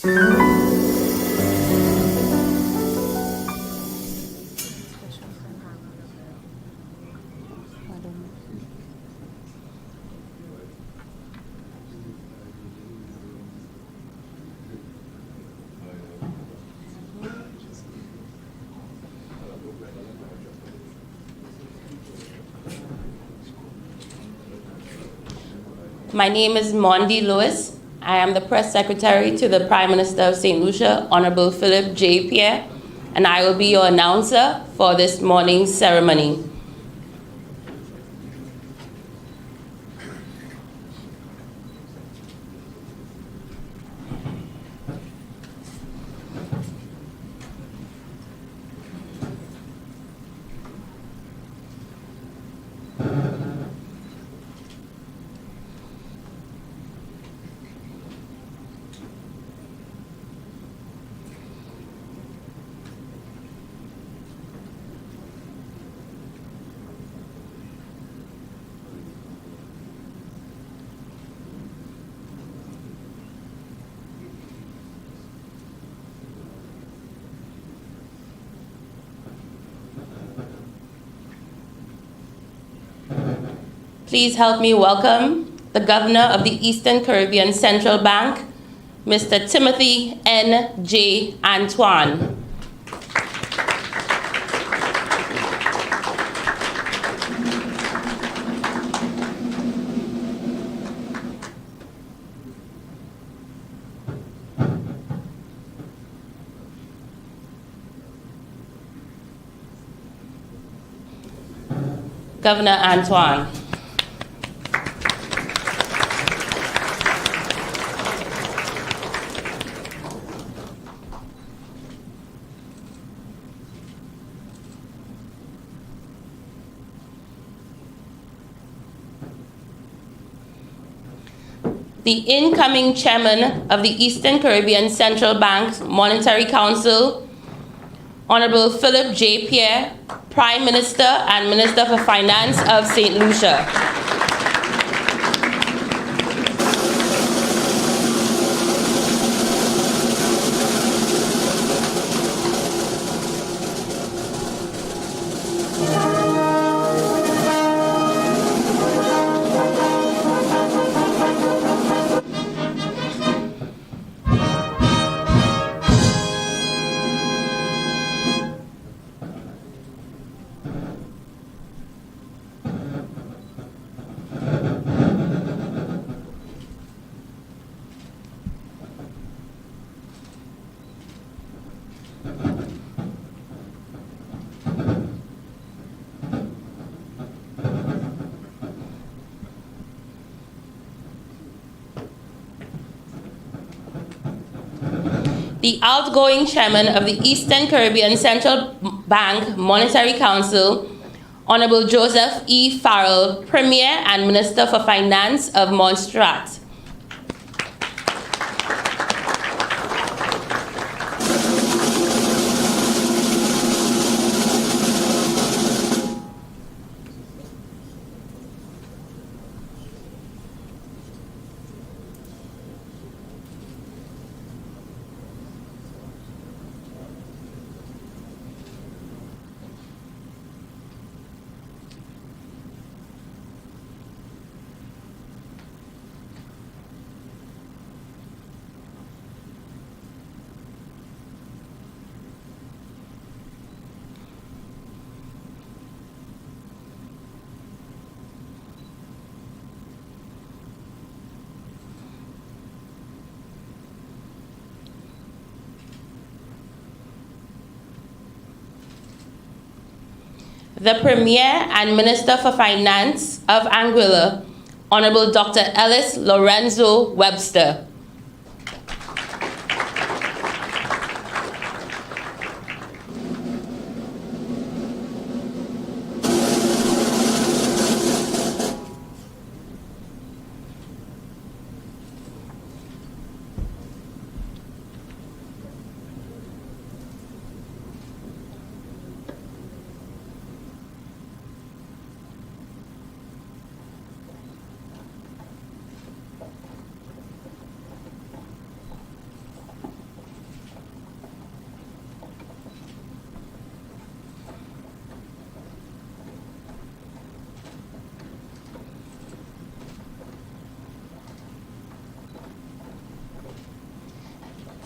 My name is Mondi Lewis. I am the Press Secretary to the Prime Minister of St. Lucia, Honorable Philip J. Pierre, and I will be your announcer for this morning's ceremony. Please help me welcome the Governor of the Eastern Caribbean Central Bank, Mr. Timothy N. J. Antoine. Governor Antoine. The incoming chairman of the Eastern Caribbean Central Bank Monetary Council, Honorable Philip J. Pierre, Prime Minister and Minister for Finance of St. Lucia. The outgoing chairman of the Eastern Caribbean Central Bank Monetary Council, Honorable Joseph E. Farrell, Premier and Minister for Finance of Montserrat. The Premier and Minister for Finance of Anguilla, Honorable Dr. Ellis Lorenzo Webster.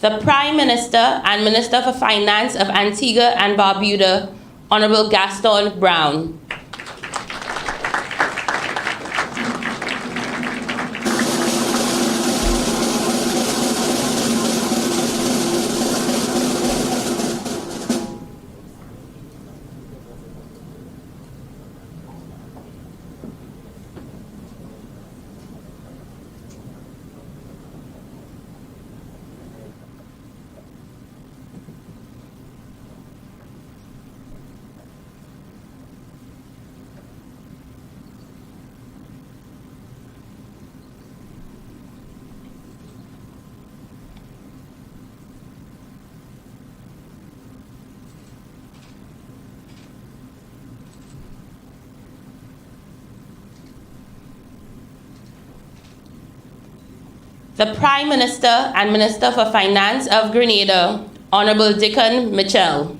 The Prime Minister and Minister for Finance of Antigua and Barbuda, Honorable Gaston Brown. The Prime Minister and Minister for Finance of Grenada, Honorable Dickon Mitchell.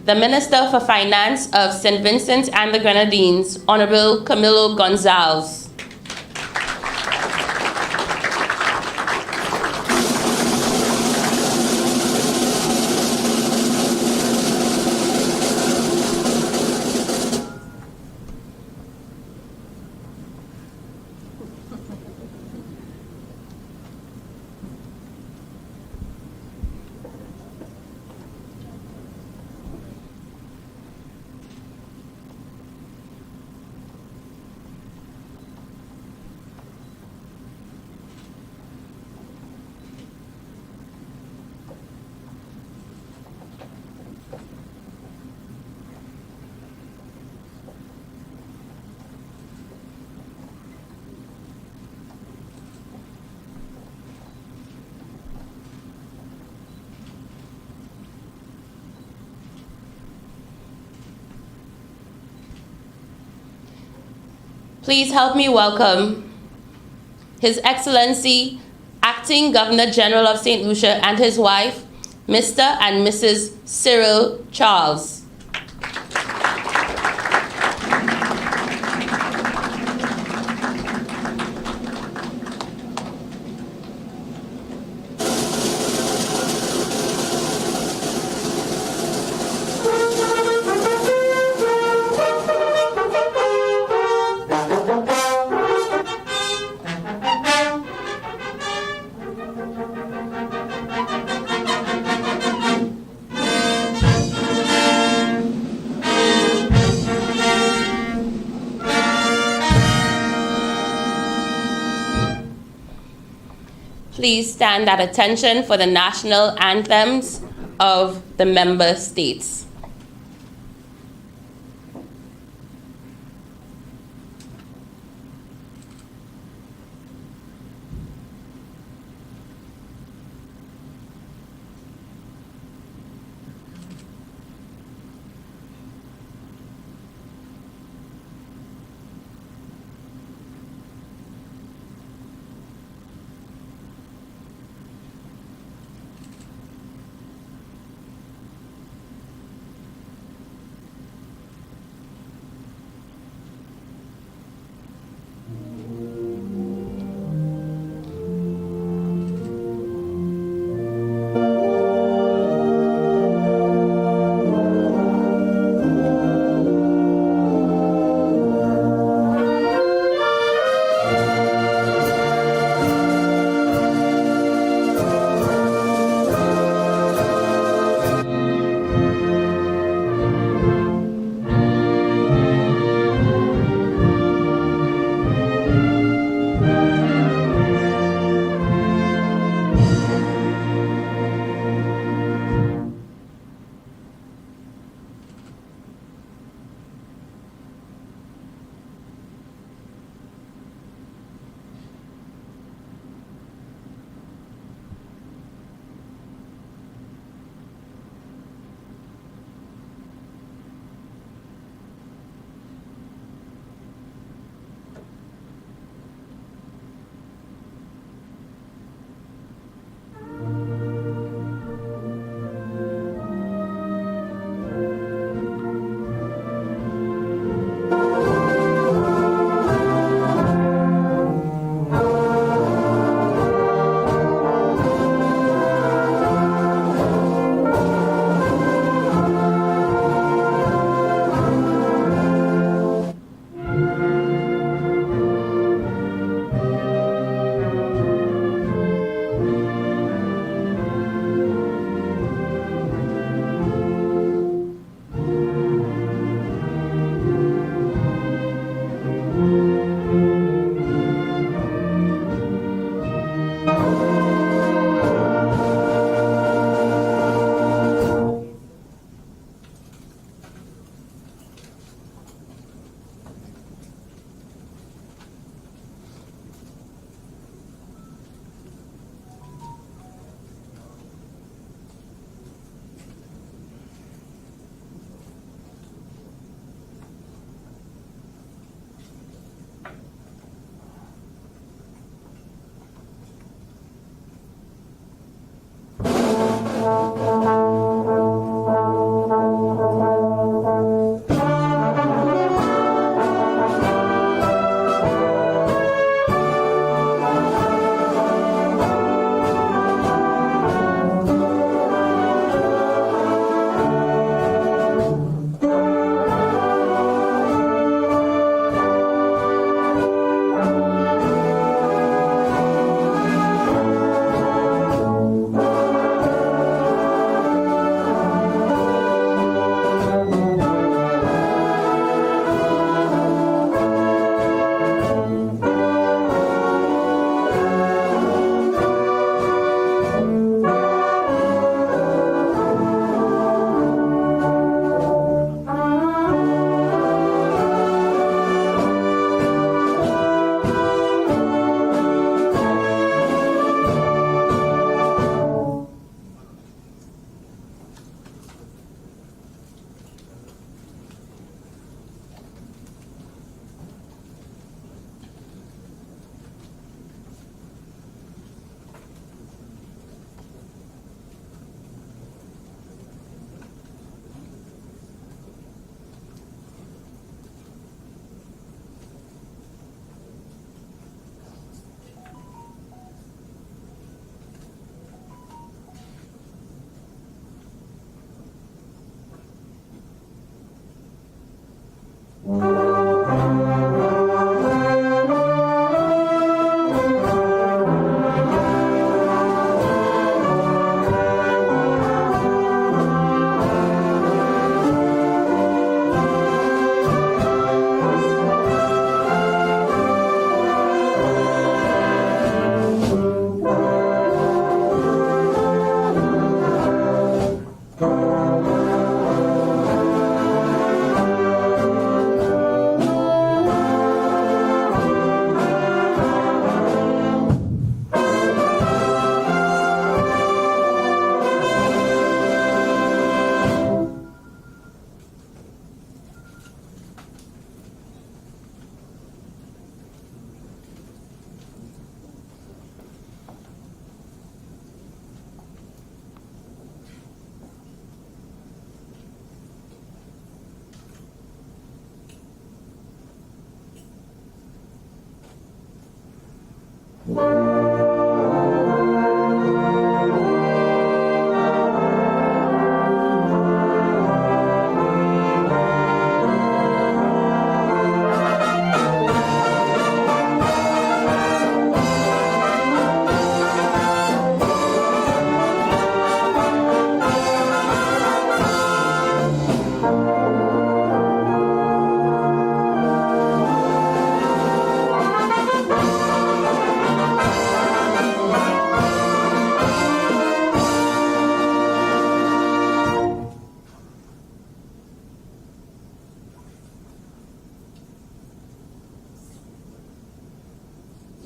The Minister for Finance of St. Vincent and the Grenadines, Honorable Camilo Gonzalez. Please help me welcome His Excellency, Acting Governor General of St. Lucia, and his wife, Mr. and Mrs. Cyril Charles. Please stand at attention for the national anthems of the member states.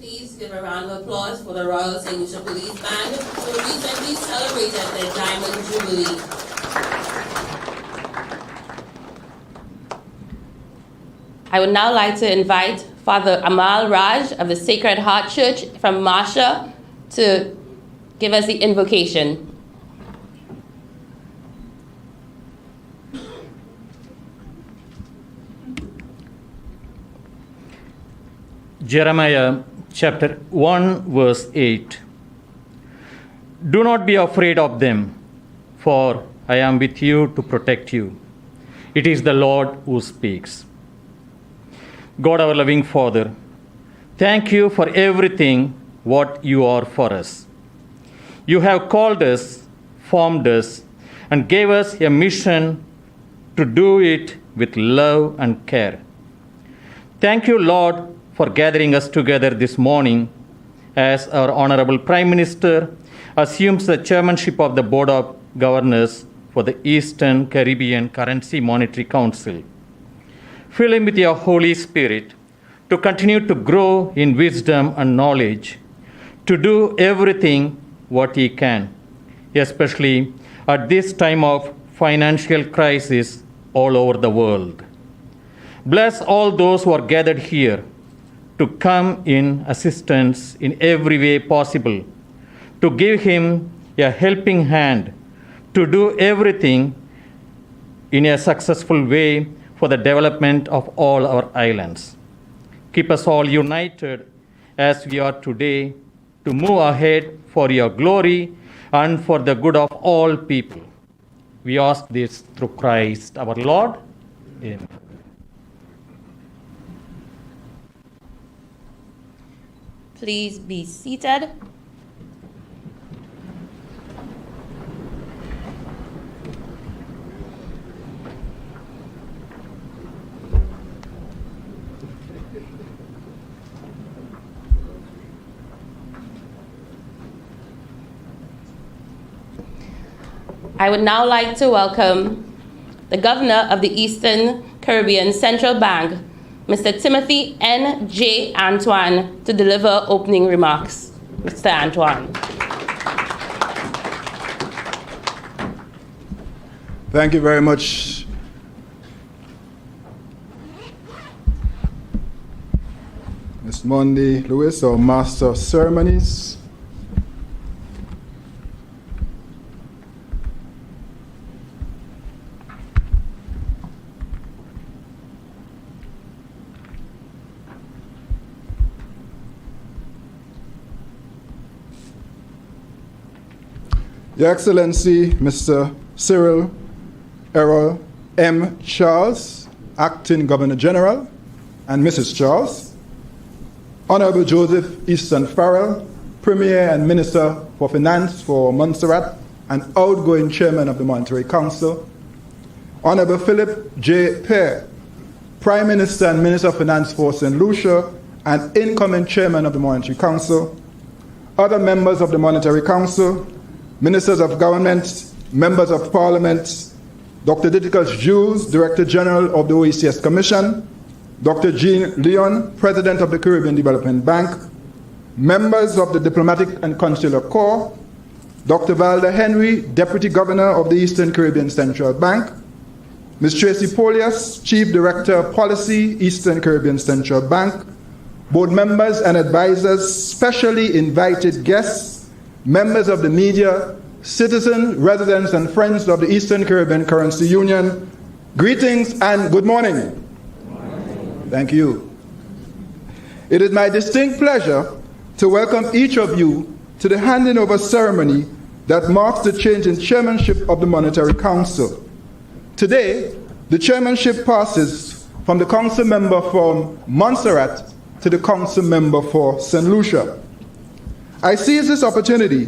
Please give a round of applause for the Royal St. Lucia Police Band, who recently celebrated their Diamond Jubilee. I would now like to invite Father Amal Raj of the Sacred Heart Church from Marsha to give us the invocation. Jeremiah chapter 1 verse 8. Do not be afraid of them, for I am with you to protect you. It is the Lord who speaks. God, our loving Father, thank you for everything what you are for us. You have called us, formed us, and gave us a mission to do it with love and care. Thank you, Lord, for gathering us together this morning as our Honorable Prime Minister assumes the chairmanship of the Board of Governors for the Eastern Caribbean Currency Monetary Council. Fill him with your Holy Spirit to continue to grow in wisdom and knowledge, to do everything what he can, especially at this time of financial crisis all over the world. Bless all those who are gathered here to come in assistance in every way possible, to give him a helping hand, to do everything in a successful way for the development of all our islands. Keep us all united as we are today to move ahead for your glory and for the good of all people. We ask this through Christ our Lord. Amen. Please be seated. I would now like to welcome the Governor of the Eastern Caribbean Central Bank, Mr. Timothy N. J. Antoine, to deliver opening remarks. Mr. Antoine. Thank you very much. Ms. Monday Lewis, our Master of Ceremonies. Your Excellency, Mr. Cyril Errol M. Charles, Acting Governor General, and Mrs. Charles, Honorable Joseph Easton Farrell, Premier and Minister for Finance for Montserrat and outgoing Chairman of the Monetary Council, Honorable Philip J. Pear, Prime Minister and Minister of Finance for St. Lucia and incoming Chairman of the Monetary Council, other members of the Monetary Council, Ministers of Government, Members of Parliament, Dr. Diticus Jules, Director General of the OECS Commission, Dr. Jean Leon, President of the Caribbean Development Bank, members of the Diplomatic and Consular Corps, Dr. Valda Henry, Deputy Governor of the Eastern Caribbean Central Bank, Ms. Tracy Polias, Chief Director of Policy, Eastern Caribbean Central Bank, board members and advisors, specially invited guests, members of the media, citizens, residents, and friends of the Eastern Caribbean Currency Union, greetings and good morning. Good morning. Thank you. It is my distinct pleasure to welcome each of you to the handing over ceremony that marks the change in chairmanship of the Monetary Council. Today, the chairmanship passes from the council member from Montserrat to the council member for St. Lucia. I seize this opportunity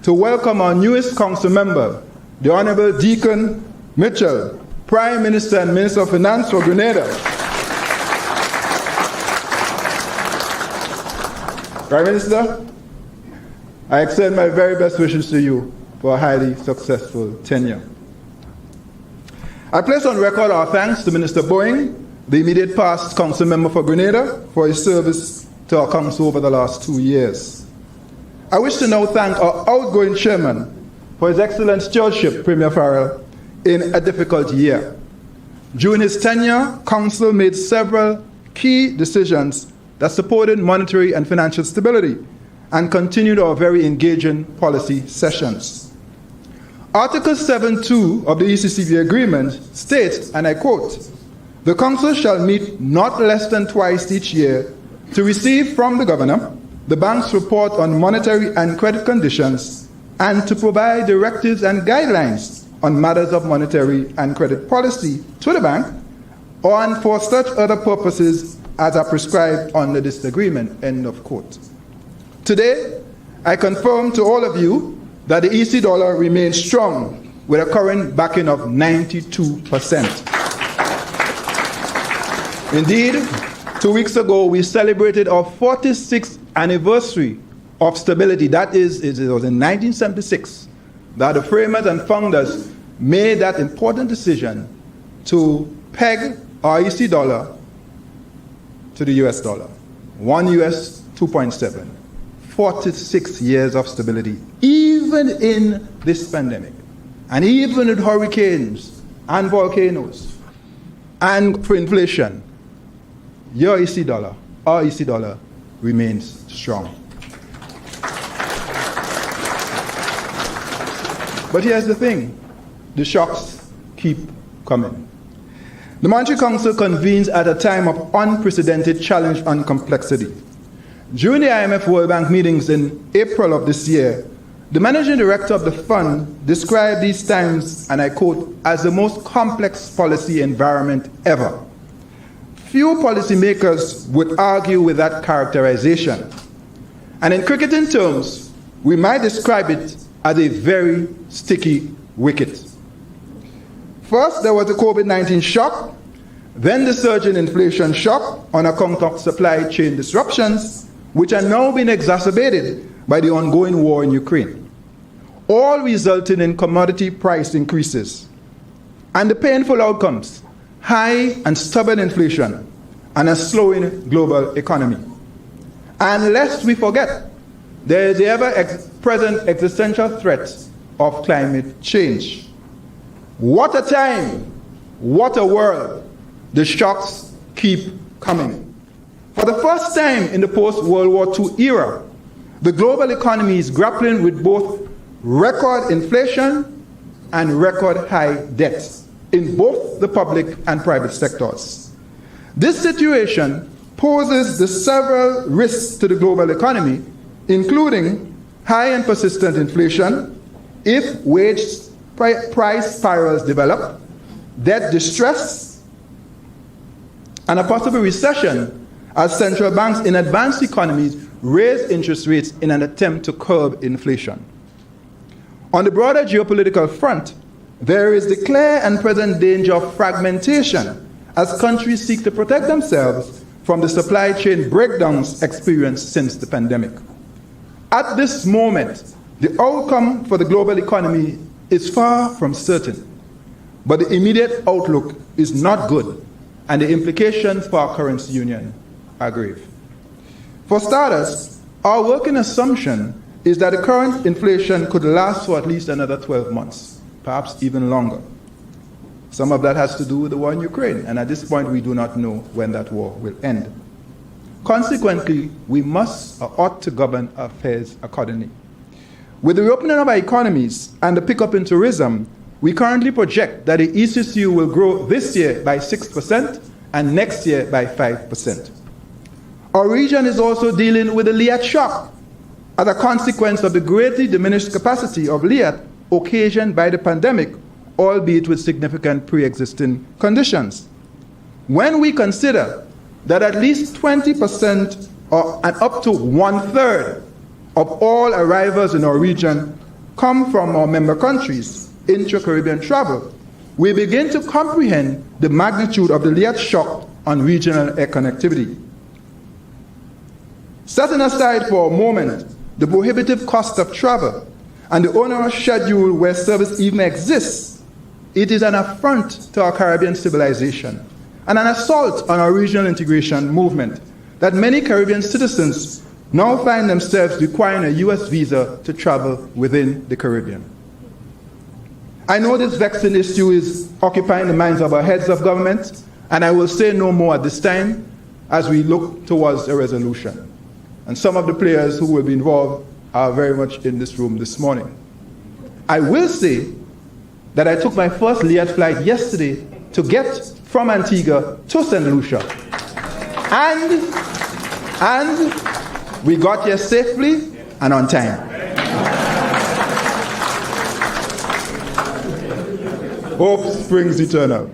to welcome our newest council member, the Honorable Deacon Mitchell, Prime Minister and Minister of Finance for Grenada. Prime Minister, I extend my very best wishes to you for a highly successful tenure. I place on record our thanks to Minister Boeing, the immediate past council member for Grenada, for his service to our council over the last 2 years. I wish to now thank our outgoing chairman for his excellent stewardship, Premier Farrell, in a difficult year. During his tenure, council made several key decisions that supported monetary and financial stability and continued our very engaging policy sessions. Article 7.2 of the ECCB agreement states, and I quote, "The council shall meet not less than twice each year to receive from the governor the bank's report on monetary and credit conditions and to provide directives and guidelines on matters of monetary and credit policy to the bank or and for such other purposes as are prescribed under this agreement," end of quote. Today, I confirm to all of you that the EC dollar remains strong with a current backing of 92%. Indeed, 2 weeks ago, we celebrated our 46th anniversary of stability. That is, it was in 1976 that the framers and founders made that important decision to peg our EC dollar to the US dollar. 1 US, 2.7. 46 years of stability, even in this pandemic, and even with hurricanes and volcanoes, and for inflation, your EC dollar, our EC dollar, remains strong. But here's the thing, the shocks keep coming. The Monetary Council convenes at a time of unprecedented challenge and complexity. During the IMF World Bank meetings in April of this year, the managing director of the fund described these times, and I quote, as the most complex policy environment ever. Few policymakers would argue with that characterization. And in cricketing terms, we might describe it as a very sticky wicket. First, there was the COVID-19 shock, then the surge in inflation shock on account of supply chain disruptions, which are now being exacerbated by the ongoing war in Ukraine, all resulting in commodity price increases. And the painful outcomes, high and stubborn inflation, and a slowing global economy. And lest we forget, there is the ever-present existential threat of climate change. What a time, what a world. The shocks keep coming. For the first time in the post-World War II era, the global economy is grappling with both record inflation and record high debts in both the public and private sectors. This situation poses the several risks to the global economy, including high and persistent inflation, if wage price spirals develop, debt distress, and a possible recession as central banks in advanced economies raise interest rates in an attempt to curb inflation. On the broader geopolitical front, there is the clear and present danger of fragmentation as countries seek to protect themselves from the supply chain breakdowns experienced since the pandemic. At this moment, the outcome for the global economy is far from certain, but the immediate outlook is not good, and the implications for our currency union are grave. For starters, our working assumption is that the current inflation could last for at least another 12 months, perhaps even longer. Some of that has to do with the war in Ukraine, and at this point we do not know when that war will end. Consequently, we must or ought to govern our affairs accordingly. With the reopening of our economies and the pickup in tourism, we currently project that the ECCU will grow this year by 6% and next year by 5%. Our region is also dealing with the Liat shock as a consequence of the greatly diminished capacity of Liat occasioned by the pandemic, albeit with significant pre-existing conditions. When we consider that at least 20% and up to 1/3 of all arrivals in our region come from our member countries, intra-Caribbean travel, we begin to comprehend the magnitude of the Liat shock on regional air connectivity. Setting aside for a moment the prohibitive cost of travel and the onerous schedule where service even exists, it is an affront to our Caribbean civilization and an assault on our regional integration movement that many Caribbean citizens now find themselves requiring a U.S. visa to travel within the Caribbean. I know this vexing issue is occupying the minds of our heads of government, and I will say no more at this time as we look towards a resolution. And some of the players who will be involved are very much in this room this morning. I will say that I took my first Liat flight yesterday to get from Antigua to St. Lucia. And we got here safely and on time. Hope springs eternal.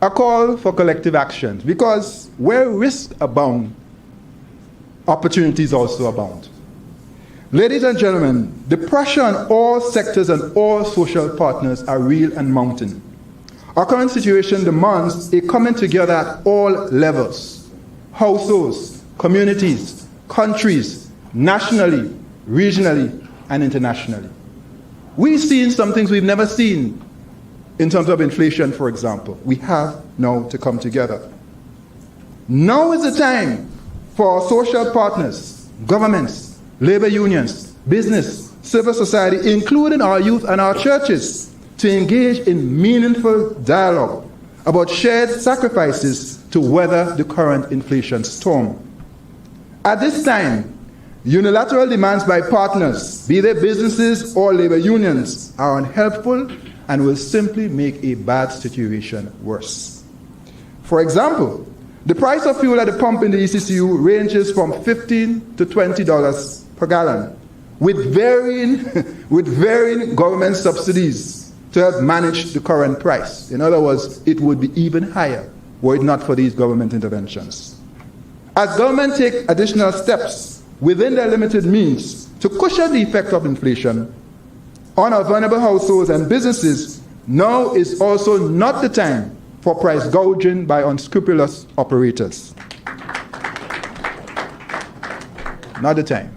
A call for collective actions, because where risks abound, opportunities also abound. Ladies and gentlemen, the pressure on all sectors and all social partners are real and mounting. Our current situation demands a coming together at all levels: households, communities, countries, nationally, regionally, and internationally. We've seen some things we've never seen in terms of inflation, for example. We have now to come together. Now is the time for our social partners, governments, labor unions, business, civil society, including our youth and our churches, to engage in meaningful dialogue about shared sacrifices to weather the current inflation storm. At this time, unilateral demands by partners, be they businesses or labor unions, are unhelpful and will simply make a bad situation worse. For example, the price of fuel at the pump in the ECCU ranges from $15 to $20 per gallon, with varying government subsidies to help manage the current price. In other words, it would be even higher were it not for these government interventions. As government take additional steps within their limited means to cushion the effect of inflation on our vulnerable households and businesses, now is also not the time for price gouging by unscrupulous operators. Not the time.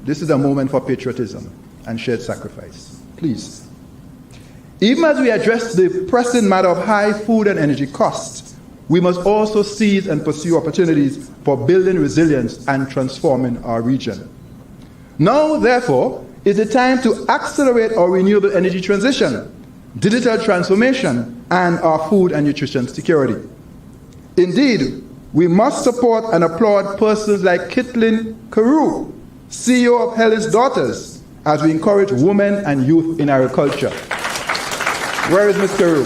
This is a moment for patriotism and shared sacrifice. Please. Even as we address the pressing matter of high food and energy costs, we must also seize and pursue opportunities for building resilience and transforming our region. Now, therefore, is the time to accelerate our renewable energy transition, digital transformation, and our food and nutrition security. Indeed, we must support and applaud persons like Kitlin Carew, CEO of Helen's Daughters, as we encourage women and youth in agriculture. Where is Ms. Carew?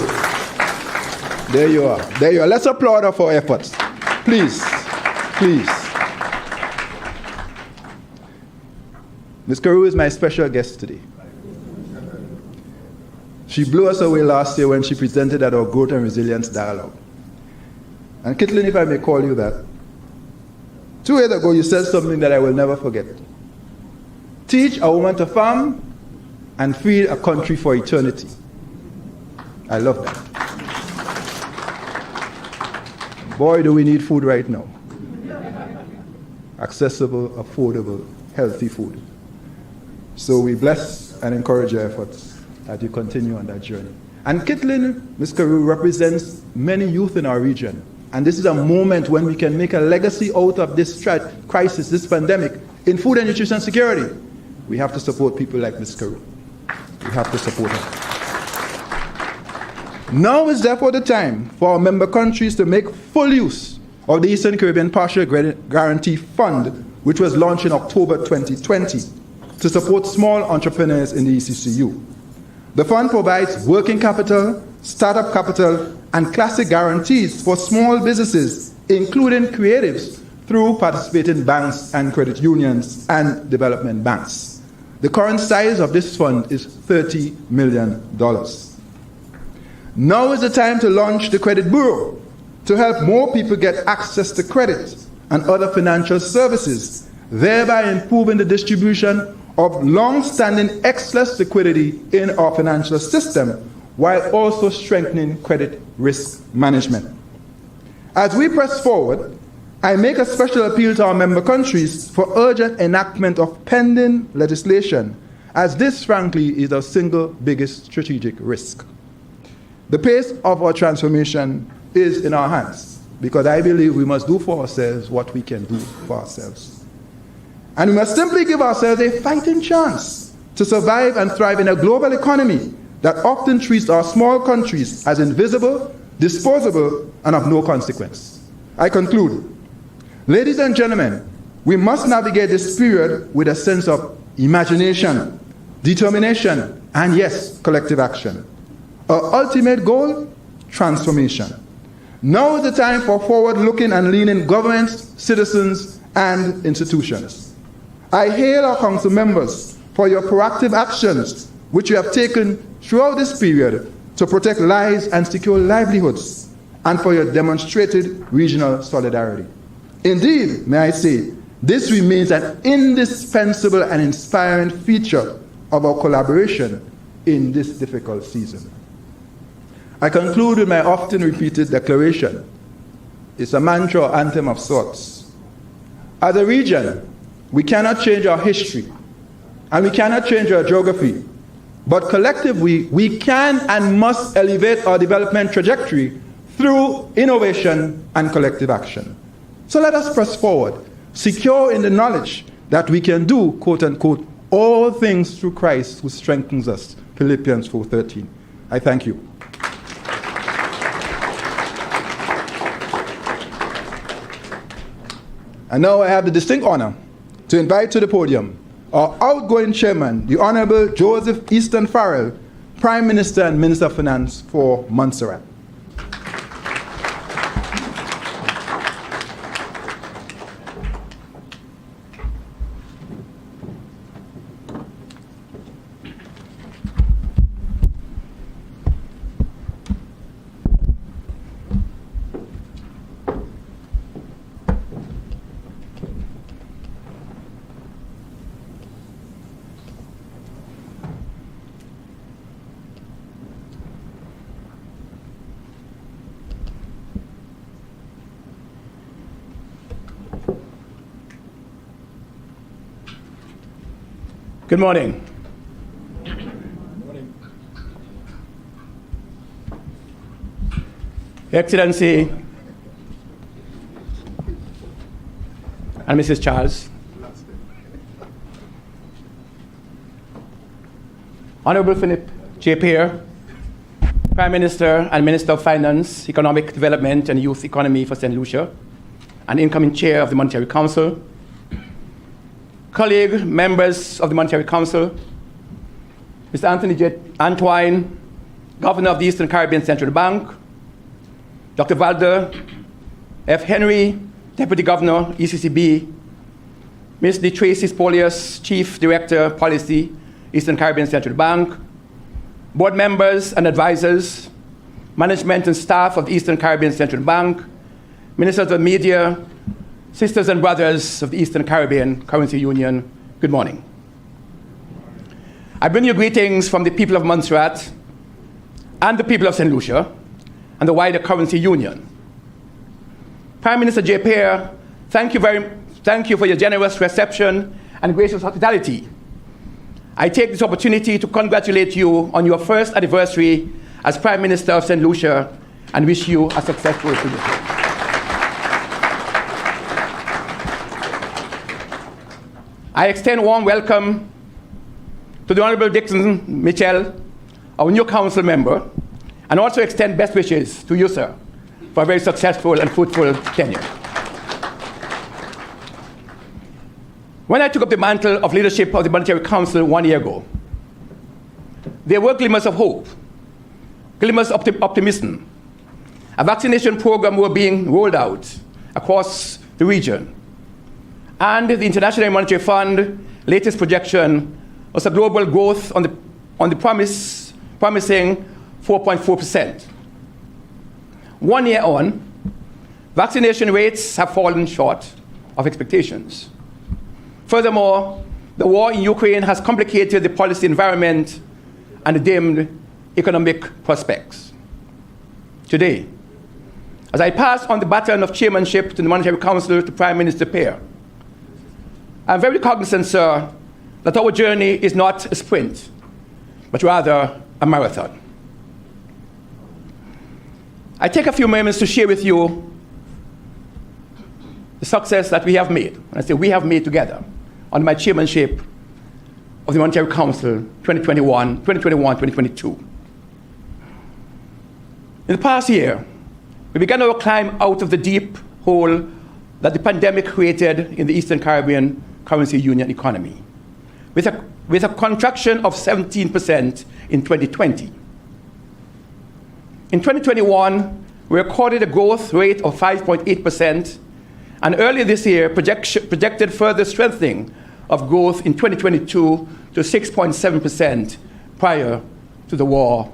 There you are. There you are. Let's applaud her for her efforts. Please. Please. Ms. Carew is my special guest today. She blew us away last year when she presented at our Growth and Resilience Dialogue. And Kitlin, if I may call you that, 2 years ago you said something that I will never forget. Teach a woman to farm and feed a country for eternity. I love that. Boy, do we need food right now. Accessible, affordable, healthy food. So we bless and encourage your efforts as you continue on that journey. And Kitlin, Ms. Carew, represents many youth in our region. And this is a moment when we can make a legacy out of this crisis, this pandemic, in food and nutrition security. We have to support people like Ms. Carew. We have to support her. Now is therefore the time for our member countries to make full use of the Eastern Caribbean Partial Guarantee Fund, which was launched in October 2020, to support small entrepreneurs in the ECCU. The fund provides working capital, startup capital, and classic guarantees for small businesses including creatives through participating banks and credit unions and development banks. The current size of this fund is $30 million. Now is the time to launch the Credit Bureau to help more people get access to credit and other financial services, thereby improving the distribution of long-standing excess liquidity in our financial system, while also strengthening credit risk management. As we press forward, I make a special appeal to our member countries for urgent enactment of pending legislation, as this, frankly, is our single biggest strategic risk. The pace of our transformation is in our hands, because I believe we must do for ourselves what we can do for ourselves. And we must simply give ourselves a fighting chance to survive and thrive in a global economy that often treats our small countries as invisible, disposable, and of no consequence. I conclude. Ladies and gentlemen, we must navigate this period with a sense of imagination, determination, and yes, collective action. Our ultimate goal, transformation. Now is the time for forward-looking and leaning governments, citizens, and institutions. I hail our council members for your proactive actions which you have taken throughout this period to protect lives and secure livelihoods, and for your demonstrated regional solidarity. Indeed, may I say, this remains an indispensable and inspiring feature of our collaboration in this difficult season. I conclude with my often repeated declaration. It's a mantra or anthem of sorts. As a region, we cannot change our history, and we cannot change our geography, but collectively, we can and must elevate our development trajectory through innovation and collective action. So let us press forward, secure in the knowledge that we can do, quote unquote, all things through Christ who strengthens us, Philippians 4:13. I thank you. And now I have the distinct honor to invite to the podium our outgoing chairman, the Honorable Joseph Easton Farrell, Prime Minister and Minister of Finance for Montserrat. Good morning. Your Excellency and Mrs. Charles, Honorable Philip J. Pierre, Prime Minister and Minister of Finance, Economic Development and Youth Economy for St. Lucia, and incoming Chair of the Monetary Council, colleague members of the Monetary Council, Mr. Anthony J. Antwine, Governor of the Eastern Caribbean Central Bank, Dr. Valder F. Henry, Deputy Governor, ECCB, Ms. D. Tracy Spolius, Chief Director, Policy, Eastern Caribbean Central Bank, board members and advisors, management and staff of the Eastern Caribbean Central Bank, ministers of media, sisters and brothers of the Eastern Caribbean Currency Union, good morning. I bring you greetings from the people of Montserrat and the people of St. Lucia and the wider Currency Union. Prime Minister J. Pierre, thank you for your generous reception and gracious hospitality. I take this opportunity to congratulate you on your first anniversary as Prime Minister of St. Lucia and wish you a successful position. I extend a warm welcome to the Honorable Dixon Mitchell, our new council member, and also extend best wishes to you, sir, for a very successful and fruitful tenure. When I took up the mantle of leadership of the Monetary Council 1 year ago, there were glimmers of hope, glimmers of optimism. A vaccination program were being rolled out, across the region. And the International Monetary Fund latest projection was a global growth on the promising 4.4%. 1 year on, vaccination rates have fallen short of expectations. Furthermore, the war in Ukraine has complicated the policy environment and dimmed economic prospects. Today, as I pass on the baton of chairmanship to the Monetary Council to Prime Minister Peer, I'm very cognizant, sir, that our journey is not a sprint, but rather a marathon. I take a few moments to share with you the success that we have made. And I say we have made together on my chairmanship of the Monetary Council 2021-2022. In the past year, we began our climb out of the deep hole that the pandemic created in the Eastern Caribbean Currency Union economy, with a contraction of 17% in 2020. In 2021, we recorded a growth rate of 5.8%, and earlier this year projected further strengthening of growth in 2022 to 6.7% prior to the war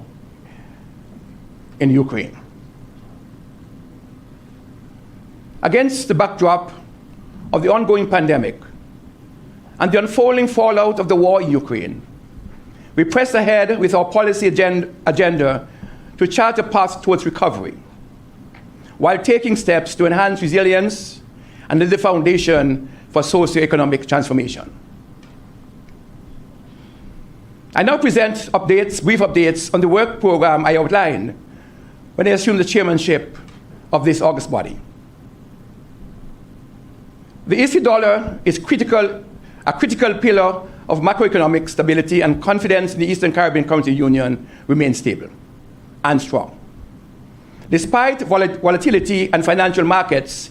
in Ukraine. Against the backdrop of the ongoing pandemic and the unfolding fallout of the war in Ukraine, we press ahead with our policy agenda to chart a path towards recovery, while taking steps to enhance resilience and lay the foundation for socio-economic transformation. I now present brief updates on the work program I outlined when I assumed the chairmanship of this august body. The EC dollar is a critical pillar of macroeconomic stability, and confidence in the Eastern Caribbean Currency Union remains stable and strong. Despite volatility and financial markets,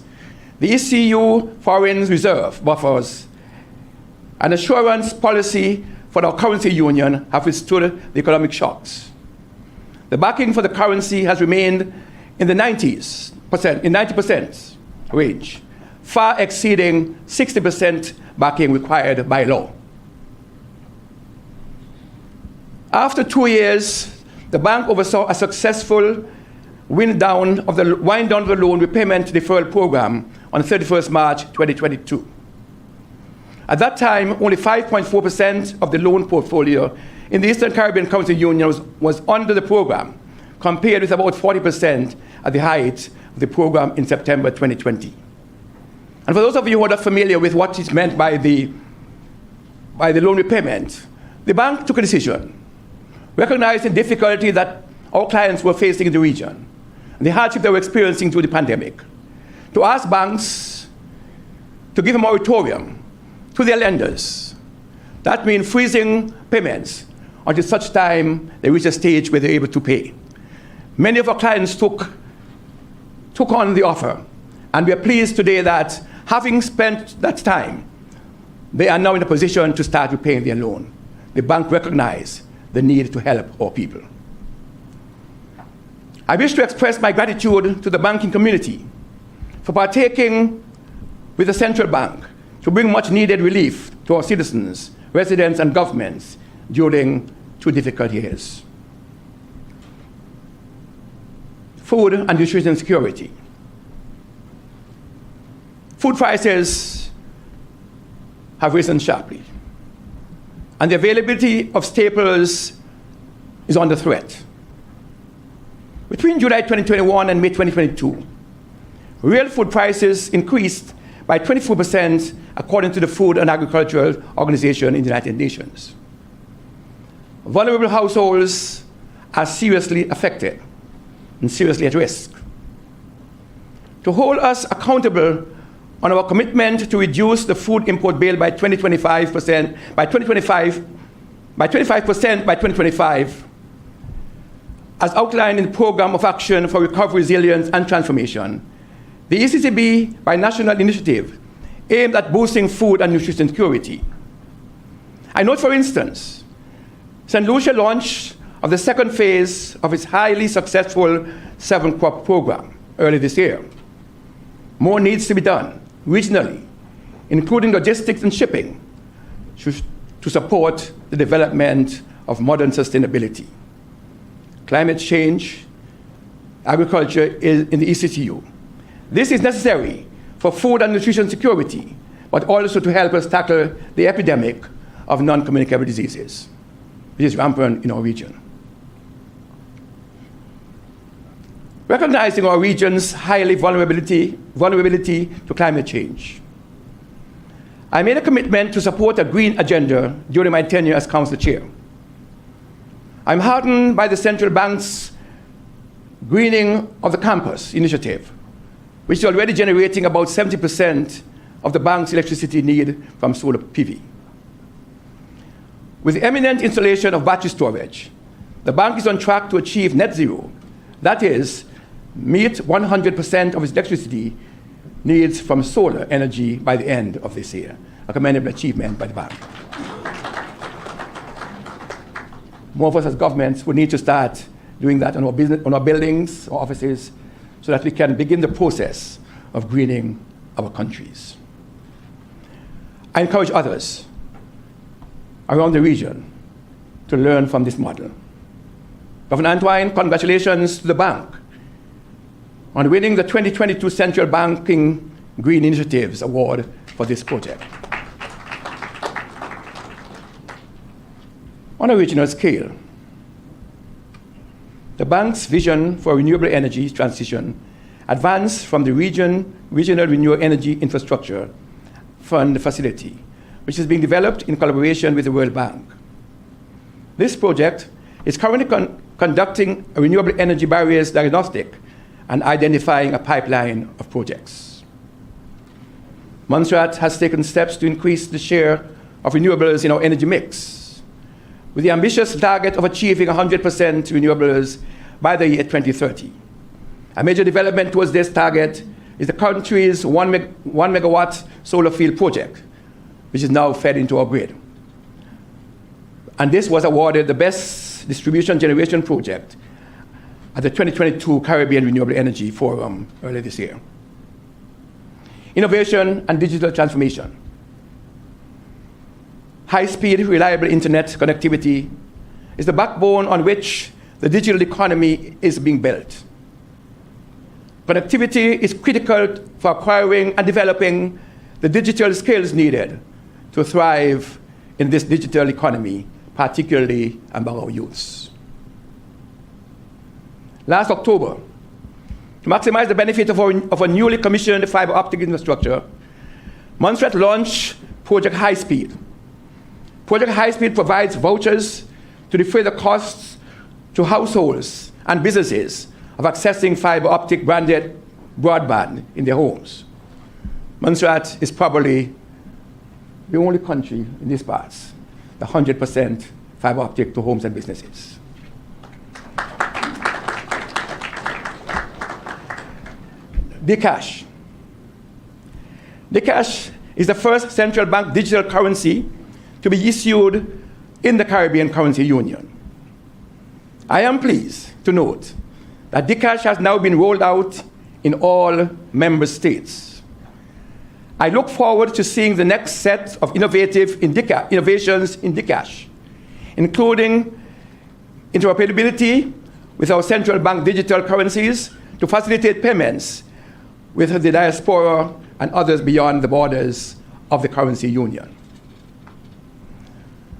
the ECU foreign reserve buffers and assurance policy for our currency union have withstood the economic shocks. The backing for the currency has remained in the 90% range, far exceeding 60% backing required by law. After 2 years, the bank oversaw a successful wind down of the loan repayment deferral program on 31st March 2022. At that time, only 5.4% of the loan portfolio in the Eastern Caribbean Currency Union was under the program, compared with about 40% at the height of the program in September 2020. And for those of you who are not familiar with what is meant by the loan repayment, the bank took a decision, recognizing the difficulty that our clients were facing in the region, and the hardship they were experiencing through the pandemic, to ask banks to give a moratorium to their lenders. That means freezing payments until such time they reach a stage where they're able to pay. Many of our clients took on the offer, and we are pleased today that having spent that time, they are now in a position to start repaying their loan. The bank recognized the need to help our people. I wish to express my gratitude to the banking community for partaking with the central bank to bring much needed relief to our citizens, residents, and governments during 2 difficult years. Food and nutrition security. Food prices have risen sharply, and the availability of staples is under threat. Between July 2021 and May 2022, real food prices increased by 24% according to the Food and Agricultural Organization in the United Nations. Vulnerable households are seriously affected and seriously at risk. To hold us accountable on our commitment to reduce the food import bill by 25% by 2025, as outlined in the Program of Action for Recovery, Resilience, and Transformation, the ECCB bi-national initiative aimed at boosting food and nutrition security. I note, for instance, St. Lucia launch of the second phase of its highly successful 7-crop program early this year. More needs to be done regionally, including logistics and shipping, to support the development of modern sustainability. Climate change, agriculture is in the ECCU. This is necessary for food and nutrition security, but also to help us tackle the epidemic of non-communicable diseases, which is rampant in our region. Recognizing our region's highly vulnerability to climate change, I made a commitment to support a green agenda during my tenure as Council Chair. I'm heartened by the Central Bank's Greening of the Campus initiative, which is already generating about 70% of the bank's electricity need from solar PV. With the imminent installation of battery storage, the bank is on track to achieve net zero. That is, meet 100% of its electricity needs from solar energy by the end of this year, a commendable achievement by the bank. More of us as governments will need to start doing that on our business, on our buildings, our offices, so that we can begin the process of greening our countries. I encourage others around the region to learn from this model. Governor Antoine, congratulations to the bank on winning the 2022 Central Banking Green Initiatives Award for this project. On a regional scale, the bank's vision for renewable energy transition advanced from the Regional Renewable Energy Infrastructure Fund facility, which is being developed in collaboration with the World Bank. This project is currently conducting a renewable energy barriers diagnostic and identifying a pipeline of projects. Montserrat has taken steps to increase the share of renewables in our energy mix, with the ambitious target of achieving 100% renewables by the year 2030. A major development towards this target is the country's 1 megawatt solar field project, which is now fed into our grid. And this was awarded the Best Distribution Generation Project at the 2022 Caribbean Renewable Energy Forum earlier this year. Innovation and digital transformation. High-speed, reliable internet connectivity is the backbone on which the digital economy is being built. Connectivity is critical for acquiring and developing the digital skills needed to thrive in this digital economy, particularly among our youths. Last October, to maximize the benefit of our newly commissioned fiber optic infrastructure, Montserrat launched Project High Speed. Project High Speed provides vouchers to defray the costs to households and businesses of accessing fiber optic branded broadband in their homes. Montserrat is probably the only country in these parts, the 100% fiber optic to homes and businesses. Dcash. Dcash is the first central bank digital currency to be issued in the Caribbean Currency Union. I am pleased to note that Dcash has now been rolled out in all member states. I look forward to seeing the next set of innovations in Dcash, including interoperability with our central bank digital currencies to facilitate payments with the diaspora and others beyond the borders of the currency union.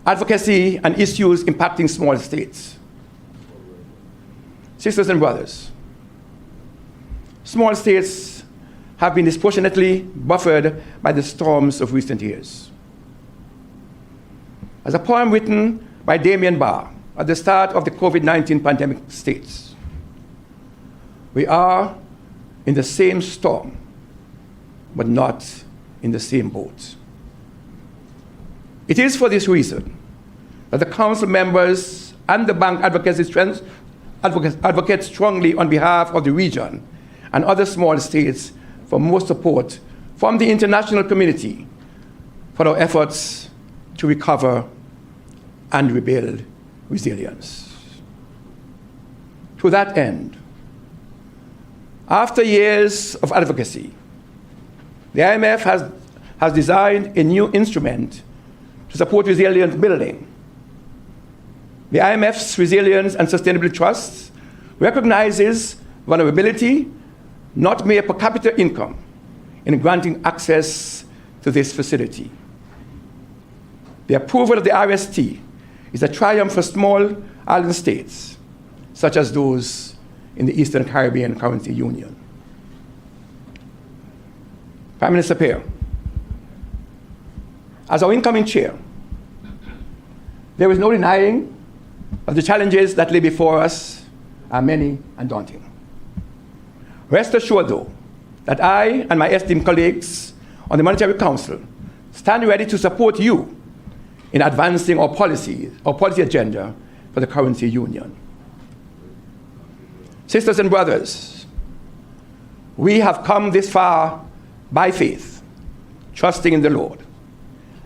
Advocacy and issues impacting small states. Sisters and brothers, small states have been disproportionately buffered by the storms of recent years. As a poem written by Damien Barr at the start of the COVID-19 pandemic states, we are in the same storm, but not in the same boat. It is for this reason that the council members and the bank advocate strongly on behalf of the region and other small states for more support from the international community for our efforts to recover and rebuild resilience. To that end, after years of advocacy, the IMF has designed a new instrument to support resilience building. The IMF's Resilience and Sustainability Trust recognizes vulnerability, not mere per capita income, in granting access to this facility. The approval of the RST is a triumph for small island states, such as those in the Eastern Caribbean Currency Union. Prime Minister Pierre, as our incoming chair, there is no denying that the challenges that lay before us are many and daunting. Rest assured, though, that I and my esteemed colleagues on the Monetary Council stand ready to support you in advancing our policy agenda for the currency union. Sisters and brothers, we have come this far by faith, trusting in the Lord.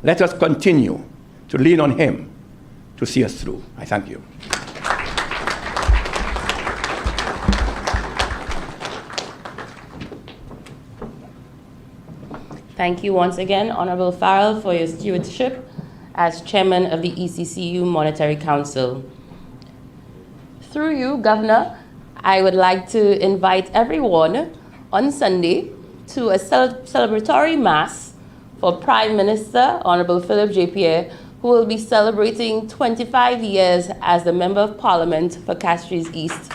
Let us continue to lean on Him to see us through. I thank you. Thank you once again, Honorable Farrell, for your stewardship as Chairman of the ECCU Monetary Council. Through you, Governor, I would like to invite everyone on Sunday to a celebratory Mass for Prime Minister, Honorable Philip J. Pierre, who will be celebrating 25 years as the Member of Parliament for Castries East.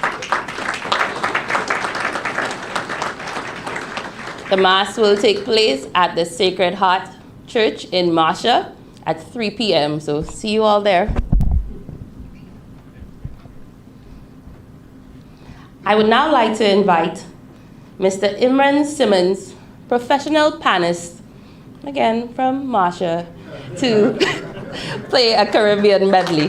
The Mass will take place at the Sacred Heart Church in Marcia at 3 p.m. So see you all there. I would now like to invite Mr. Imran Simmons, professional panist, again from Marcia, to play a Caribbean medley.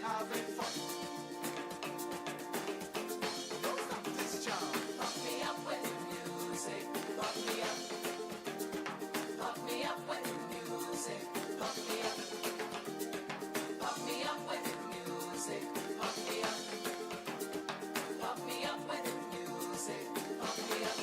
having fun. Don't stop this jam. Pump me up with the music. Pump me up. Pump me up with the music. Pump me up. Pump me up with the music. Pump me up. Pump me up with the music. Pump me up.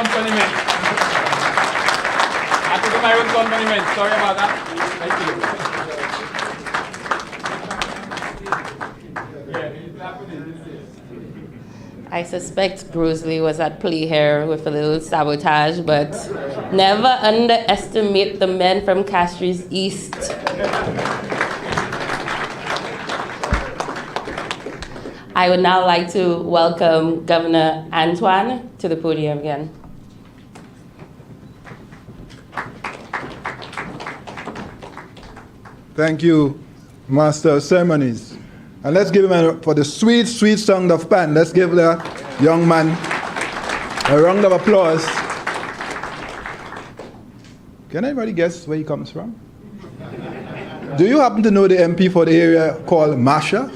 accompaniment. I have to do my own accompaniment. Sorry about that. Thank you. I suspect Bruce Lee was at play here with a little sabotage, but never underestimate the men from Castries East. I would now like to welcome Governor Antoine to the podium again. Thank you, Master of Ceremonies. And let's give him for the sweet, sweet sound of pan. Let's give the young man a round of applause. Can anybody guess where he comes from? Do you happen to know the MP for the area called Masha?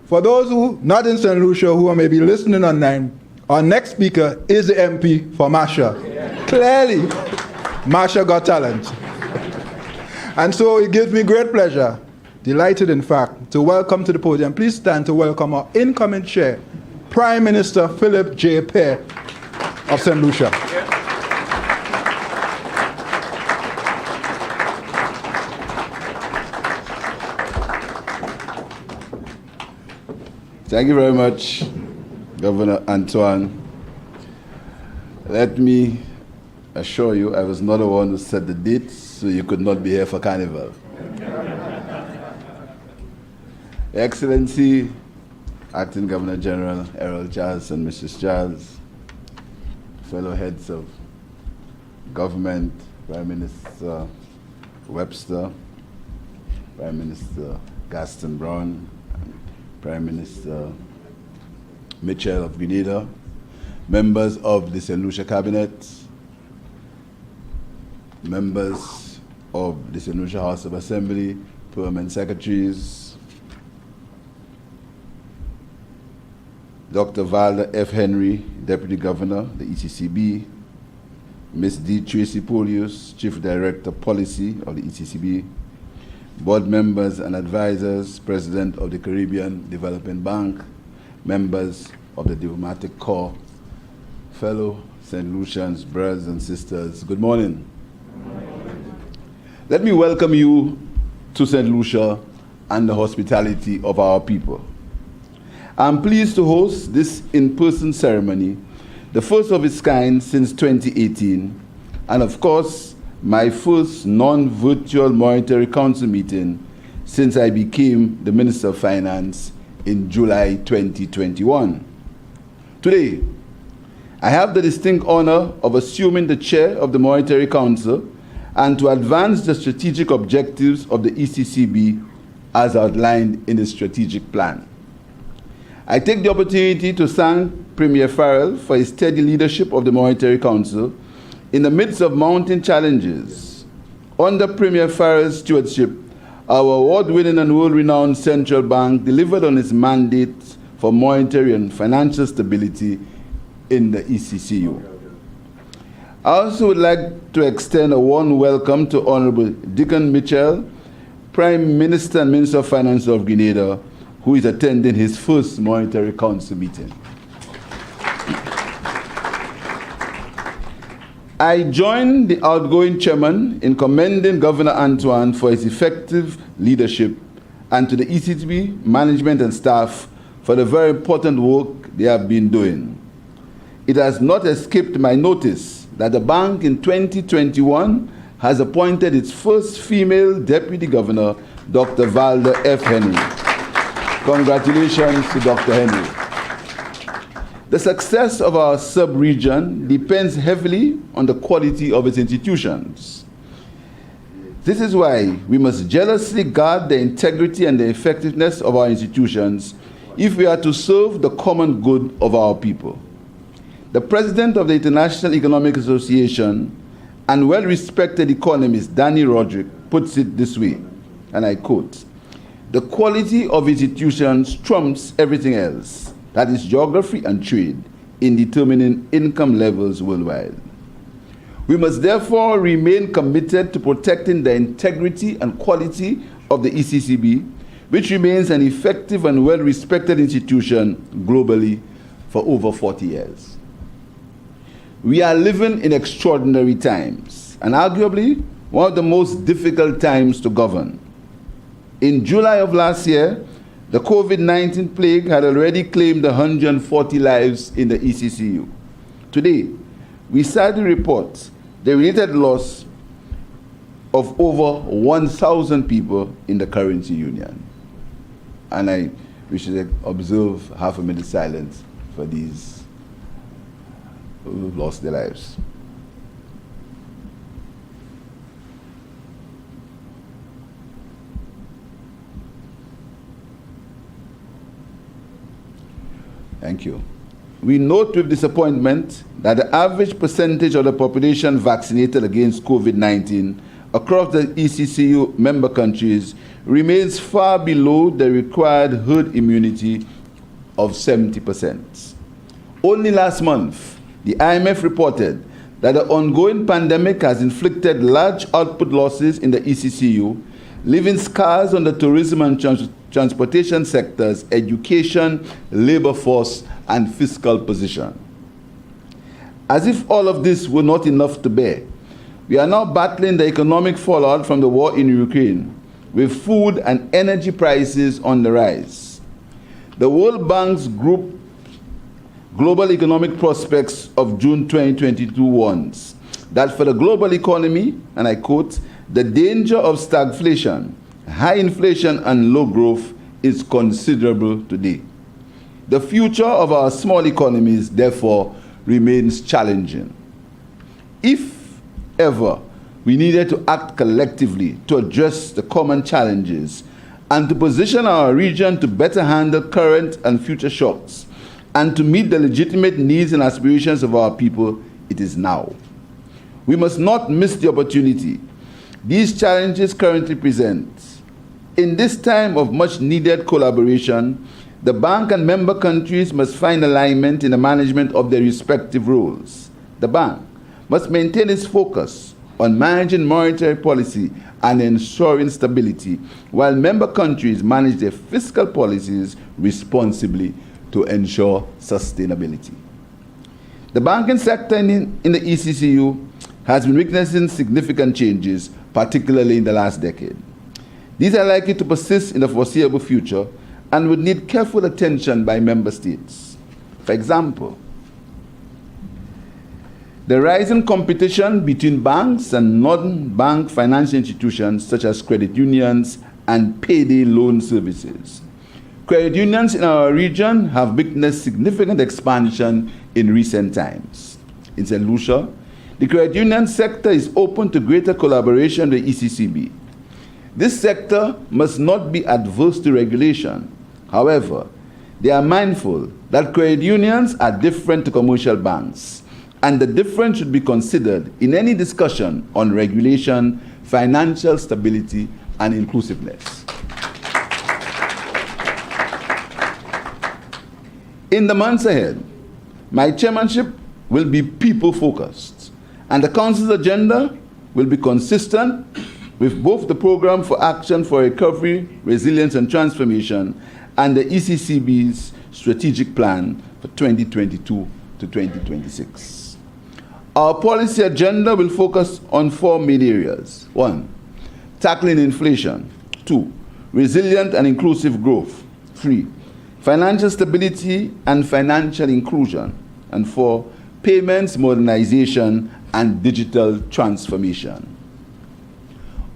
For those who not in St. Lucia who are maybe listening online, our next speaker is the MP for Masha. Clearly, Masha got talent. And so it gives me great pleasure, delighted in fact, to welcome to the podium. Please stand to welcome our incoming chair, Prime Minister Philip J. Pear of St. Lucia. Thank you very much, Governor Antoine. Let me assure you, I was not the one who set the dates, so you could not be here for Carnival. Excellency, Acting Governor General Errol Charles and Mrs. Charles, fellow heads of government, Prime Minister Webster, Prime Minister Gaston Brown, Prime Minister Mitchell of Grenada, members of the St. Lucia Cabinet, members of the St. Lucia House of Assembly, permanent secretaries, Dr. Valda F. Henry, Deputy Governor, the ECCB, Ms. D. Tracy Polius, Chief Director Policy of the ECCB, board members and advisors, President of the Caribbean Development Bank, members of the Diplomatic Corps, fellow St. Lucians, brothers and sisters, good morning. Let me welcome you to St. Lucia and the hospitality of our people. I'm pleased to host this in-person ceremony, the first of its kind since 2018, and of course, my first non-virtual Monetary Council meeting since I became the Minister of Finance in July 2021. Today, I have the distinct honor of assuming the chair of the Monetary Council and to advance the strategic objectives of the ECCB as outlined in the strategic plan. I take the opportunity to thank Premier Farrell for his steady leadership of the Monetary Council in the midst of mounting challenges. Under Premier Farrell's stewardship, our award-winning and world-renowned central bank delivered on its mandate for monetary and financial stability in the ECCU. I also would like to extend a warm welcome to Honorable Dickon Mitchell, Prime Minister and Minister of Finance of Grenada, who is attending his first Monetary Council meeting. I join the outgoing chairman in commending Governor Antoine for his effective leadership and to the ECCB management and staff for the very important work they have been doing. It has not escaped my notice that the bank in 2021 has appointed its first female deputy governor, Dr. Valda F. Henry. Congratulations to Dr. Henry. The success of our sub-region depends heavily on the quality of its institutions. This is why we must jealously guard the integrity and the effectiveness of our institutions if we are to serve the common good of our people. The president of the International Economic Association and well-respected economist Danny Roderick puts it this way, and I quote, "The quality of institutions trumps everything else, that is geography and trade, in determining income levels worldwide." We must therefore remain committed to protecting the integrity and quality of the ECCB, which remains an effective and well-respected institution globally for over 40 years. We are living in extraordinary times, and arguably one of the most difficult times to govern. In July of last year, the COVID-19 plague had already claimed 140 lives in the ECCU. Today, we sadly report the related loss of over 1,000 people in the currency union. And we should observe half a minute silence for these who lost their lives. Thank you. We note with disappointment that the average percentage of the population vaccinated against COVID-19 across the ECCU member countries remains far below the required herd immunity of 70%. Only last month, the IMF reported that the ongoing pandemic has inflicted large output losses in the ECCU, leaving scars on the tourism and transportation sectors, education, labor force, and fiscal position. As if all of this were not enough to bear, we are now battling the economic fallout from the war in Ukraine, with food and energy prices on the rise. The World Bank's group Global Economic Prospects of June 2022 warns that for the global economy, and I quote, "the danger of stagflation, high inflation, and low growth is considerable today. The future of our small economies, therefore, remains challenging." If ever we needed to act collectively to address the common challenges and to position our region to better handle current and future shocks and to meet the legitimate needs and aspirations of our people, it is now. We must not miss the opportunity these challenges currently present. In this time of much needed collaboration, the bank and member countries must find alignment in the management of their respective roles. The bank must maintain its focus on managing monetary policy and ensuring stability, while member countries manage their fiscal policies responsibly to ensure sustainability. The banking sector in the ECCU has been witnessing significant changes, particularly in the last decade. These are likely to persist in the foreseeable future and would need careful attention by member states. For example, the rising competition between banks and non-bank financial institutions such as credit unions and payday loan services. Credit unions in our region have witnessed significant expansion in recent times. In St. Lucia, the credit union sector is open to greater collaboration with ECCB. This sector must not be adverse to regulation. However, they are mindful that credit unions are different to commercial banks, and the difference should be considered in any discussion on regulation, financial stability, and inclusiveness. In the months ahead, my chairmanship will be people-focused, and the Council's agenda will be consistent with both the Program for Action for Recovery, Resilience and Transformation and the ECCB's strategic plan for 2022 to 2026. Our policy agenda will focus on 4 main areas. 1, tackling inflation. 2, resilient and inclusive growth. 3, financial stability and financial inclusion. And 4, payments modernization and digital transformation.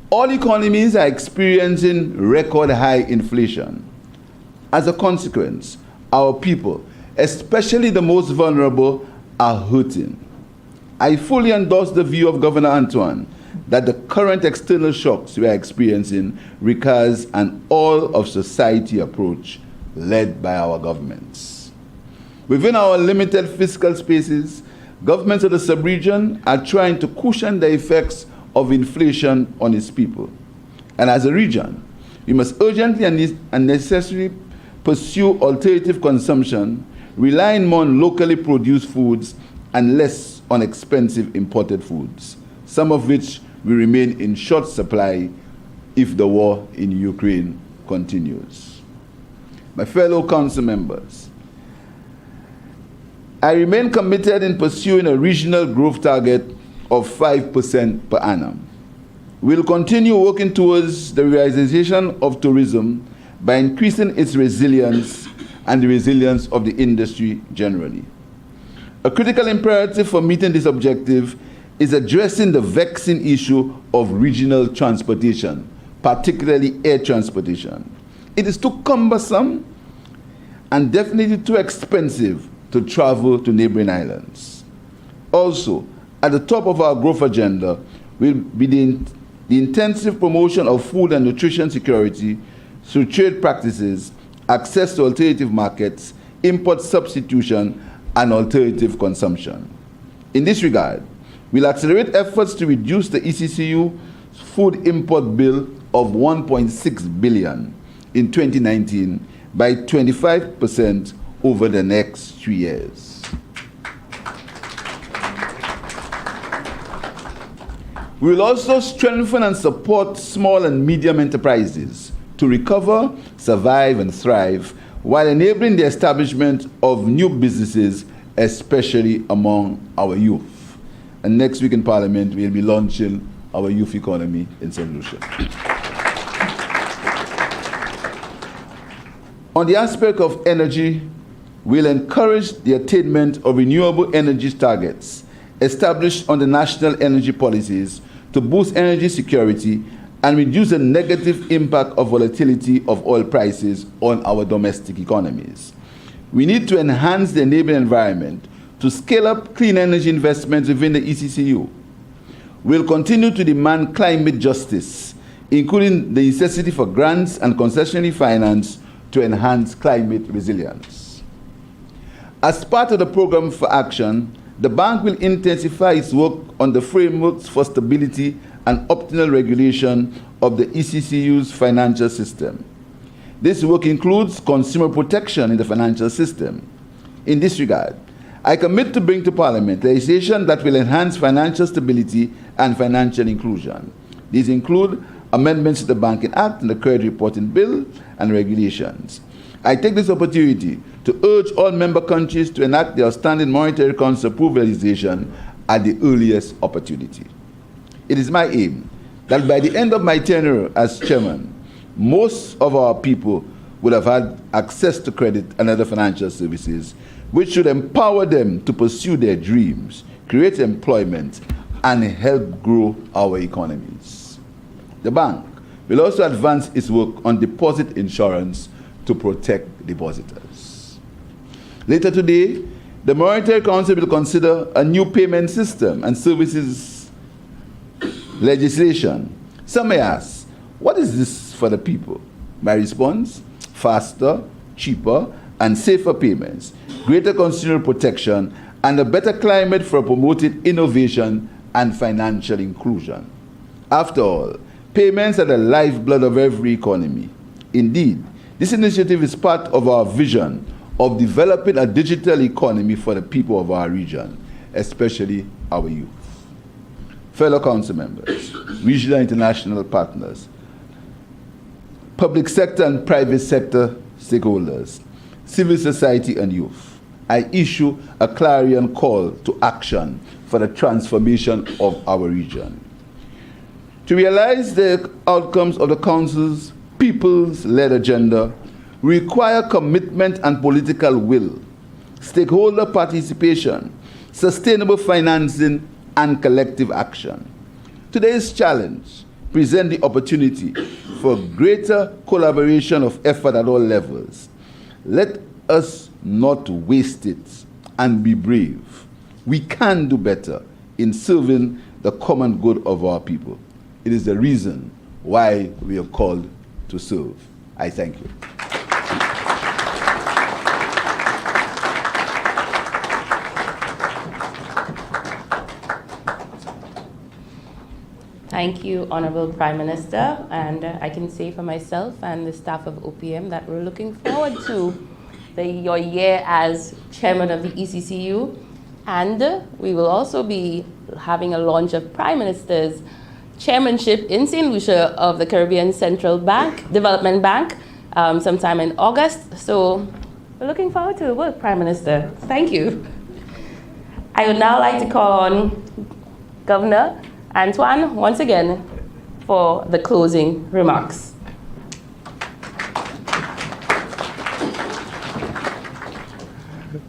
All economies are experiencing record high inflation. As a consequence, our people, especially the most vulnerable, are hurting. I fully endorse the view of Governor Antoine that the current external shocks we are experiencing requires an all-of-society approach led by our governments. Within our limited fiscal spaces, governments of the sub-region are trying to cushion the effects of inflation on its people. And as a region, we must urgently and necessarily pursue alternative consumption, relying more on locally produced foods and less on expensive imported foods, some of which will remain in short supply if the war in Ukraine continues. My fellow council members, I remain committed in pursuing a regional growth target of 5% per annum. We'll continue working towards the realization of tourism by increasing its resilience and the resilience of the industry generally. A critical imperative for meeting this objective is addressing the vexing issue of regional transportation, particularly air transportation. It is too cumbersome and definitely too expensive to travel to neighboring islands. Also, at the top of our growth agenda will be the intensive promotion of food and nutrition security through trade practices, access to alternative markets, import substitution, and alternative consumption. In this regard, we'll accelerate efforts to reduce the ECCU food import bill of 1.6 billion in 2019 by 25% over the next 3 years. We will also strengthen and support small and medium enterprises to recover, survive, and thrive while enabling the establishment of new businesses, especially among our youth. And next week in Parliament, we'll be launching our youth economy in St. Lucia. On the aspect of energy, we'll encourage the attainment of renewable energy targets established on the national energy policies to boost energy security and reduce the negative impact of volatility of oil prices on our domestic economies. We need to enhance the enabling environment to scale up clean energy investments within the ECCU. We'll continue to demand climate justice, including the necessity for grants and concessionary finance to enhance climate resilience. As part of the program for action, the bank will intensify its work on the frameworks for stability and optimal regulation of the ECCU's financial system. This work includes consumer protection in the financial system. In this regard, I commit to bring to Parliament legislation that will enhance financial stability and financial inclusion. These include amendments to the Banking Act and the Credit Reporting Bill and regulations. I take this opportunity to urge all member countries to enact the Outstanding Monetary Council approved legislation at the earliest opportunity. It is my aim that by the end of my tenure as chairman, most of our people would have had access to credit and other financial services, which should empower them to pursue their dreams, create employment, and help grow our economies. The bank will also advance its work on deposit insurance to protect depositors. Later today, the Monetary Council will consider a new payment system and services legislation. Some may ask, what is this for the people? My response, faster, cheaper, and safer payments, greater consumer protection, and a better climate for promoting innovation and financial inclusion. After all, payments are the lifeblood of every economy. Indeed, this initiative is part of our vision of developing a digital economy for the people of our region, especially our youth. Fellow council members, regional and international partners, public sector and private sector stakeholders, civil society and youth, I issue a clarion call to action for the transformation of our region. To realize the outcomes of the Council's people's-led agenda, we require commitment and political will, stakeholder participation, sustainable financing, and collective action. Today's challenge presents the opportunity for greater collaboration of effort at all levels. Let us not waste it and be brave. We can do better in serving the common good of our people. It is the reason why we are called to serve. I thank you. Thank you, Honorable Prime Minister, and I can say for myself and the staff of OPM that we're looking forward to your year as Chairman of the ECCU, and we will also be having a launch of Prime Minister's Chairmanship in St. Lucia of the Caribbean Central Bank, Development Bank, sometime in August. So we're looking forward to the work, Prime Minister. Thank you. I would now like to call on Governor Antoine once again for the closing remarks.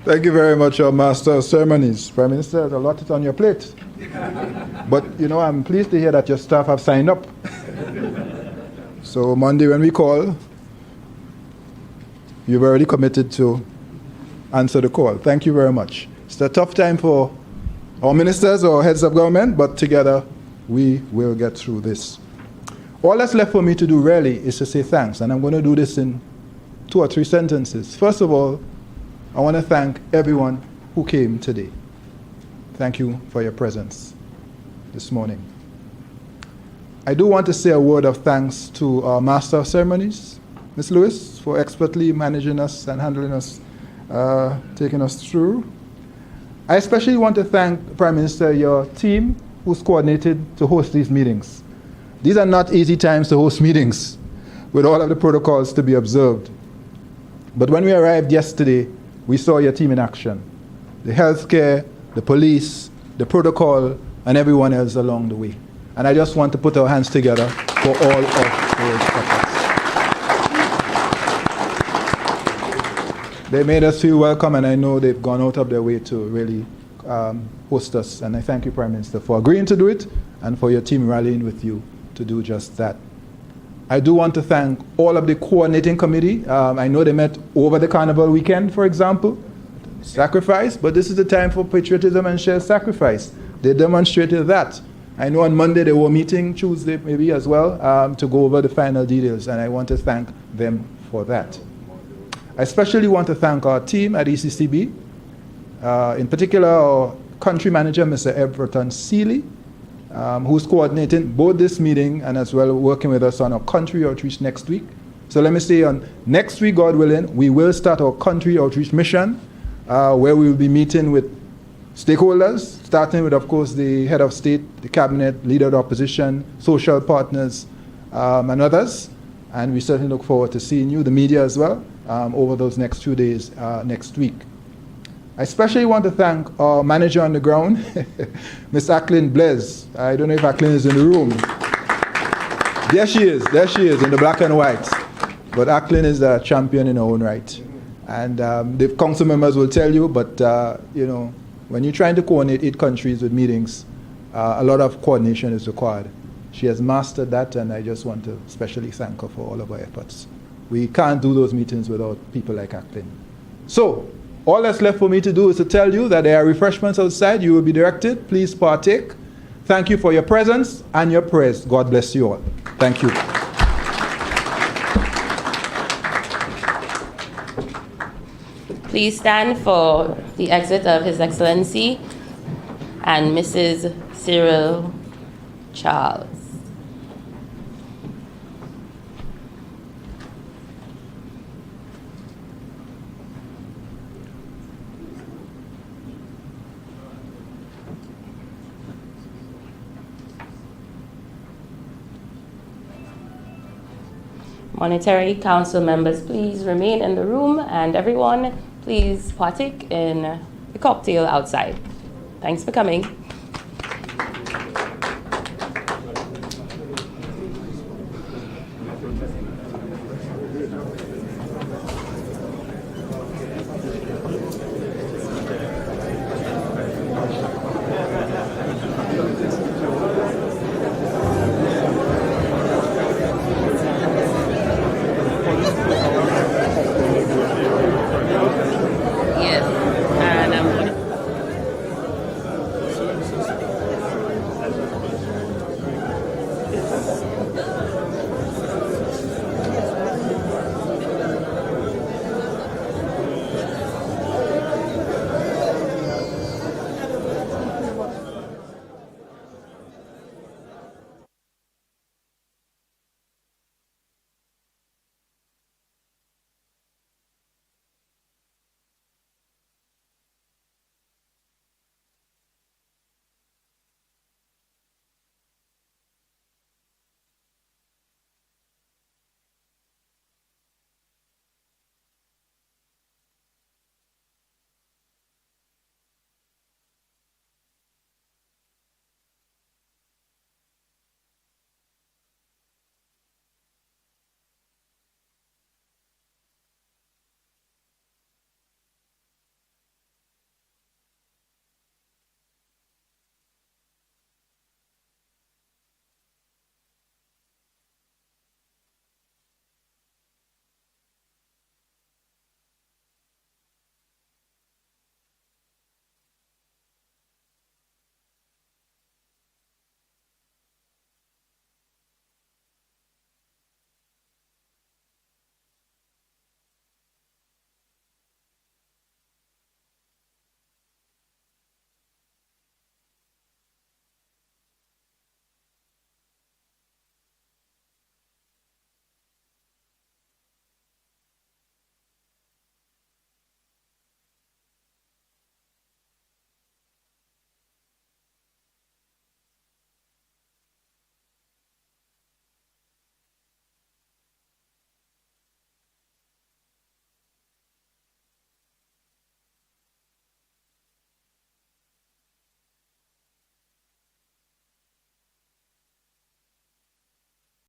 Thank you very much, Master of Ceremonies. Prime Minister, there's a lot on your plate. But, you know, I'm pleased to hear that your staff have signed up. So Monday when we call, you've already committed to answer the call. Thank you very much. It's a tough time for our ministers or heads of government, but together we will get through this. All that's left for me to do really is to say thanks, and I'm going to do this in 2 or 3 sentences. First of all, I want to thank everyone who came today. Thank you for your presence this morning. I do want to say a word of thanks to our Master of Ceremonies, Ms. Lewis, for expertly managing us and handling us, taking us through. I especially want to thank Prime Minister, your team, who's coordinated to host these meetings. These are not easy times to host meetings with all of the protocols to be observed. But when we arrived yesterday, we saw your team in action. The healthcare, the police, the protocol, and everyone else along the way. And I just want to put our hands together for all of those efforts. They made us feel welcome, and I know they've gone out of their way to really host us. And I thank you, Prime Minister, for agreeing to do it and for your team rallying with you to do just that. I do want to thank all of the coordinating committee. I know they met over the Carnival weekend, for example. Sacrifice, but this is the time for patriotism and shared sacrifice. They demonstrated that. I know on Monday they were meeting, Tuesday maybe as well, to go over the final details, and I want to thank them for that. I especially want to thank our team at ECCB, in particular our country manager, Mr. Everton Seeley, who's coordinating both this meeting and as well working with us on our country outreach next week. So let me say on next week, God willing, we will start our country outreach mission, where we will be meeting with stakeholders, starting with, of course, the head of state, the cabinet, leader of the opposition, social partners, and others. And we certainly look forward to seeing you, the media as well, over those next 2 days next week. I especially want to thank our manager on the ground, Ms. Acklin Blaise. I don't know if Acklin is in the room. There she is, in the black and white. But Acklin is a champion in her own right. And the council members will tell you, but you know, when you're trying to coordinate 8 countries with meetings, a lot of coordination is required. She has mastered that, and I just want to especially thank her for all of her efforts. We can't do those meetings without people like Acklin. So, all that's left for me to do is to tell you that there are refreshments outside. You will be directed. Please partake. Thank you for your presence and your prayers. God bless you all. Thank you. Please stand for the exit of His Excellency and Mrs. Cyril Charles. Monetary Council members, please remain in the room, and everyone, please partake in the cocktail outside. Thanks for coming.